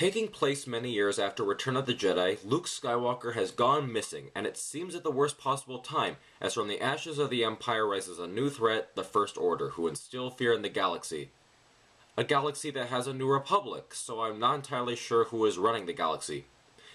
Taking place many years after Return of the Jedi, Luke Skywalker has gone missing, and it seems at the worst possible time, as from the ashes of the Empire rises a new threat, the First Order, who instill fear in the galaxy. A galaxy that has a new republic, so I'm not entirely sure who is running the galaxy.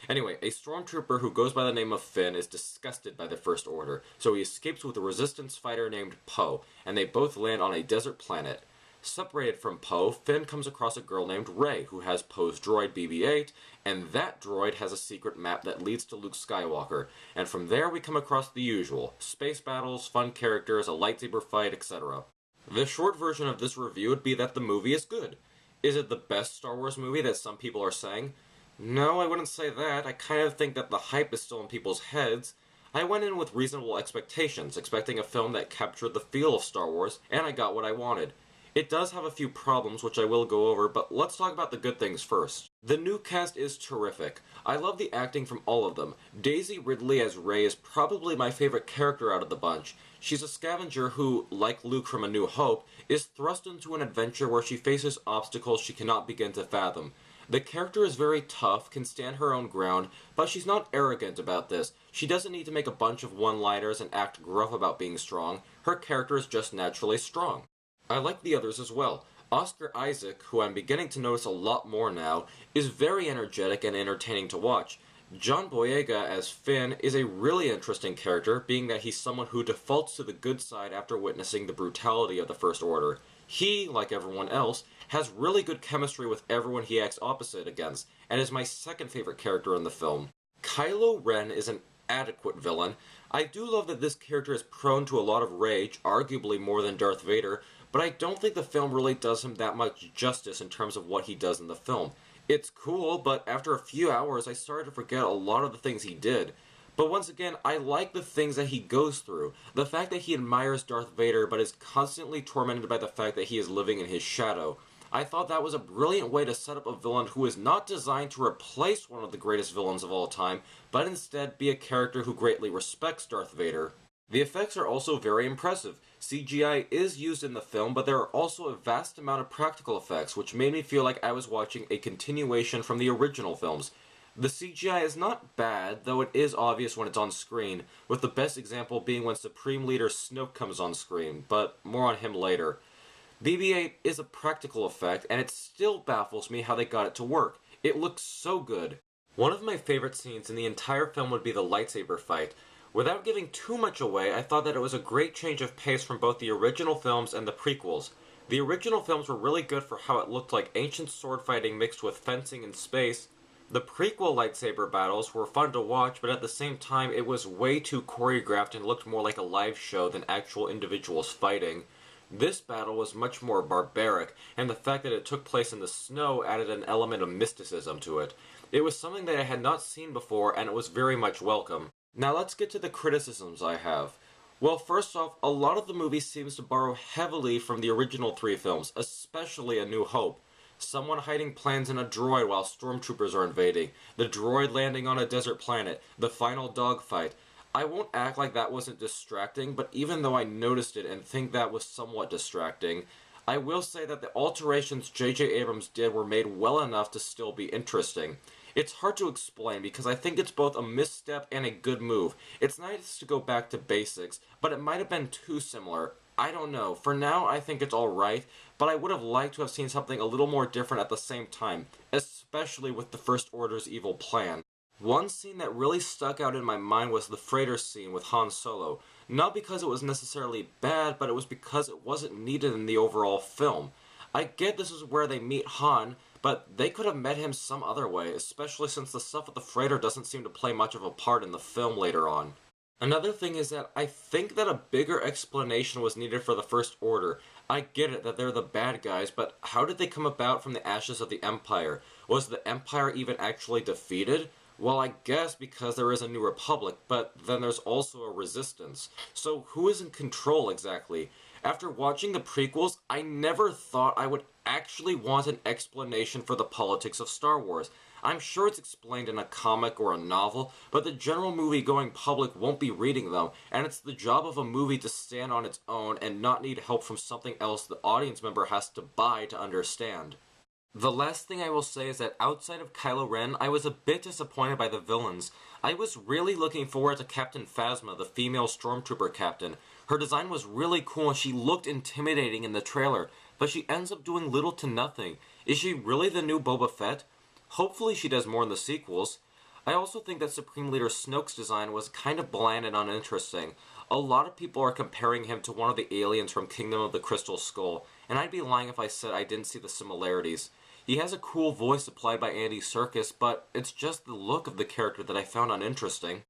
Anyway, a stormtrooper who goes by the name of Finn is disgusted by the First Order, so he escapes with a resistance fighter named Poe, and they both land on a desert planet. Separated from Poe, Finn comes across a girl named Rey, who has Poe's droid BB-8, and that droid has a secret map that leads to Luke Skywalker, and from there we come across the usual: space battles, fun characters, a lightsaber fight, etc. The short version of this review would be that the movie is good. Is it the best Star Wars movie that some people are saying? No, I wouldn't say that. I kind of think that the hype is still in people's heads. I went in with reasonable expectations, expecting a film that captured the feel of Star Wars, and I got what I wanted. It does have a few problems, which I will go over, but let's talk about the good things first. The new cast is terrific. I love the acting from all of them. Daisy Ridley as Rey is probably my favorite character out of the bunch. She's a scavenger who, like Luke from A New Hope, is thrust into an adventure where she faces obstacles she cannot begin to fathom. The character is very tough, can stand her own ground, but she's not arrogant about this. She doesn't need to make a bunch of one-liners and act gruff about being strong. Her character is just naturally strong. I like the others as well. Oscar Isaac, who I'm beginning to notice a lot more now, is very energetic and entertaining to watch. John Boyega as Finn is a really interesting character, being that he's someone who defaults to the good side after witnessing the brutality of the First Order. He, like everyone else, has really good chemistry with everyone he acts opposite against, and is my second favorite character in the film. Kylo Ren is an adequate villain. I do love that this character is prone to a lot of rage, arguably more than Darth Vader, but I don't think the film really does him that much justice in terms of what he does in the film. It's cool, but after a few hours I started to forget a lot of the things he did. But once again, I like the things that he goes through. The fact that he admires Darth Vader but is constantly tormented by the fact that he is living in his shadow. I thought that was a brilliant way to set up a villain who is not designed to replace one of the greatest villains of all time, but instead be a character who greatly respects Darth Vader. The effects are also very impressive. CGI is used in the film, but there are also a vast amount of practical effects, which made me feel like I was watching a continuation from the original films. The CGI is not bad, though it is obvious when it's on screen, with the best example being when Supreme Leader Snoke comes on screen, but more on him later. BB-8 is a practical effect, and it still baffles me how they got it to work. It looks so good. One of my favorite scenes in the entire film would be the lightsaber fight. Without giving too much away, I thought that it was a great change of pace from both the original films and the prequels. The original films were really good for how it looked like ancient sword fighting mixed with fencing in space. The prequel lightsaber battles were fun to watch, but at the same time it was way too choreographed and looked more like a live show than actual individuals fighting. This battle was much more barbaric, and the fact that it took place in the snow added an element of mysticism to it. It was something that I had not seen before, and it was very much welcome. Now let's get to the criticisms I have. Well, first off, a lot of the movie seems to borrow heavily from the original three films, especially A New Hope. Someone hiding plans in a droid while stormtroopers are invading, the droid landing on a desert planet, the final dogfight. I won't act like that wasn't distracting, but even though I noticed it and think that was somewhat distracting, I will say that the alterations J.J. Abrams did were made well enough to still be interesting. It's hard to explain because I think it's both a misstep and a good move. It's nice to go back to basics, but it might have been too similar. I don't know. For now, I think it's alright, but I would have liked to have seen something a little more different at the same time, especially with the First Order's evil plan. One scene that really stuck out in my mind was the freighter scene with Han Solo. Not because it was necessarily bad, but it was because it wasn't needed in the overall film. I get this is where they meet Han, but they could have met him some other way, especially since the stuff with the freighter doesn't seem to play much of a part in the film later on. Another thing is that I think that a bigger explanation was needed for the First Order. I get it that they're the bad guys, but how did they come about from the ashes of the Empire? Was the Empire even actually defeated? Well, I guess because there is a new republic, but then there's also a resistance. So who is in control exactly? After watching the prequels, I never thought I would actually want an explanation for the politics of Star Wars. I'm sure it's explained in a comic or a novel, but the general movie-going public won't be reading them, and it's the job of a movie to stand on its own and not need help from something else the audience member has to buy to understand. The last thing I will say is that outside of Kylo Ren, I was a bit disappointed by the villains. I was really looking forward to Captain Phasma, the female stormtrooper captain. Her design was really cool and she looked intimidating in the trailer, but she ends up doing little to nothing. Is she really the new Boba Fett? Hopefully she does more in the sequels. I also think that Supreme Leader Snoke's design was kind of bland and uninteresting. A lot of people are comparing him to one of the aliens from Kingdom of the Crystal Skull, and I'd be lying if I said I didn't see the similarities. He has a cool voice applied by Andy Serkis, but it's just the look of the character that I found uninteresting.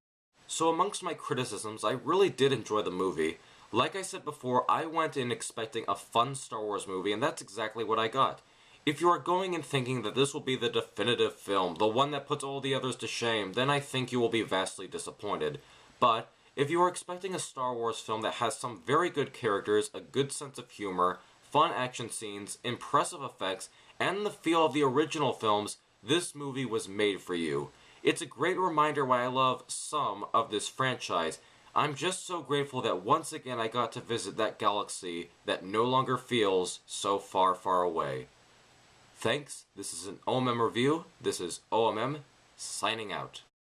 So amongst my criticisms, I really did enjoy the movie. Like I said before, I went in expecting a fun Star Wars movie, and that's exactly what I got. If you are going in thinking that this will be the definitive film, the one that puts all the others to shame, then I think you will be vastly disappointed. But if you are expecting a Star Wars film that has some very good characters, a good sense of humor, fun action scenes, impressive effects, and the feel of the original films, this movie was made for you. It's a great reminder why I love some of this franchise. I'm just so grateful that once again I got to visit that galaxy that no longer feels so far, far away. Thanks, this is an O.M.M review. This is O.M.M signing out.